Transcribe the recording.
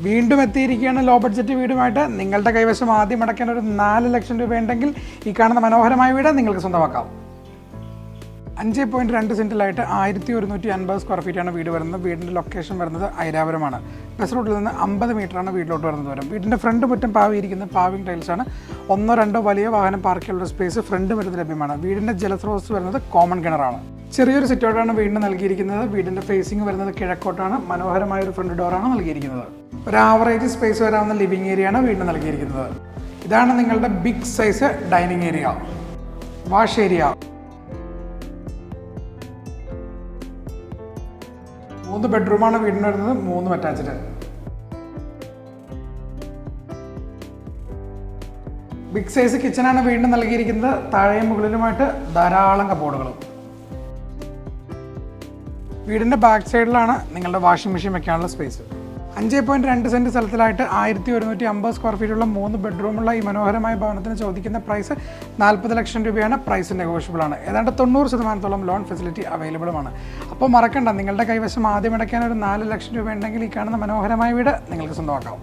വീണ്ടും എത്തിയിരിക്കുകയാണ് low budget വീടുമായിട്ട്. നിങ്ങളുടെ കൈവശം ആദ്യം അടയ്ക്കാൻ ഒരു 4 ലക്ഷം രൂപ ഉണ്ടെങ്കിൽ ഈ കാണുന്ന മനോഹരമായ വീട് നിങ്ങൾക്ക് സ്വന്തമാക്കാം. 5.2 സെൻറ്റിലായിട്ട് 1150 സ്ക്വയർ ഫീറ്റാണ് വീട് വരുന്നത്. വീടിൻ്റെ ലൊക്കേഷൻ വരുന്നത് ഐരാപുരമാണ്. ബസ് റൂട്ടിൽ നിന്ന് 50 മീറ്ററാണ് വീട്ടിലോട്ട് വരുന്നത് ദൂരം. വീടിൻ്റെ ഫ്രണ്ട് മുറ്റം പാവിയിരിക്കുന്നത് പാവിംഗ് ടൈൽസാണ്. 1-2 വലിയ വാഹനം പാർക്ക് ചെയ്യാനുള്ള സ്പേസ് ഫ്രണ്ട് വരുന്നത് ലഭ്യമാണ്. വീടിൻ്റെ ജലസ്രോതസ് വരുന്നത് കോമൺ കിണറാണ്. ചെറിയൊരു സിറ്റൗട്ടാണ് വീടിന് നൽകിയിരിക്കുന്നത്. വീടിൻ്റെ ഫേസിംഗ് വരുന്നത് കിഴക്കോട്ടാണ്. മനോഹരമായ ഒരു ഫ്രണ്ട് ഡോറാണ് നൽകിയിരിക്കുന്നത്. ഒരു ആവറേജ് സ്പേസ് വരാവുന്ന ലിവിംഗ് ഏരിയയാണ് വീടിന് നൽകിയിരിക്കുന്നത്. ഇതാണ് നിങ്ങളുടെ big size dining area, wash area. 3 ബെഡ്റൂമാണ് വീടിന് വരുന്നത്, 3 അറ്റാച്ച്ഡ്. ബിഗ് സൈസ് കിച്ചണാണ് വീടിന് നൽകിയിരിക്കുന്നത്. താഴെയും മുകളിലുമായിട്ട് ധാരാളം കബോർഡുകളും. വീടിൻ്റെ ബാക്ക് സൈഡിലാണ് നിങ്ങളുടെ വാഷിംഗ് മെഷീൻ വെക്കാനുള്ള സ്പേസ്. 5.2 സെൻറ്റ് സ്ഥലത്തിലായിട്ട് 1150 സ്ക്വയർ ഫീറ്റുള്ള 3 ബെഡ്റൂമുള്ള ഈ മനോഹരമായ ഭവനത്തിന് ചോദിക്കുന്ന പ്രൈസ് 40 ലക്ഷം രൂപയാണ്. പ്രൈസ് നെഗോഷ്യബിൾ ആണ്. ഏതാണ്ട് 90% ലോൺ ഫെസിലിറ്റി അവൈലബിളുമാണ്. അപ്പോൾ മറക്കണ്ട, നിങ്ങളുടെ കൈവശം ആദ്യം അടയ്ക്കാൻ ഒരു 4 ലക്ഷം രൂപ ഉണ്ടെങ്കിൽ ഈ കാണുന്ന മനോഹരമായ വീട് നിങ്ങൾക്ക് സ്വന്തമാക്കാം.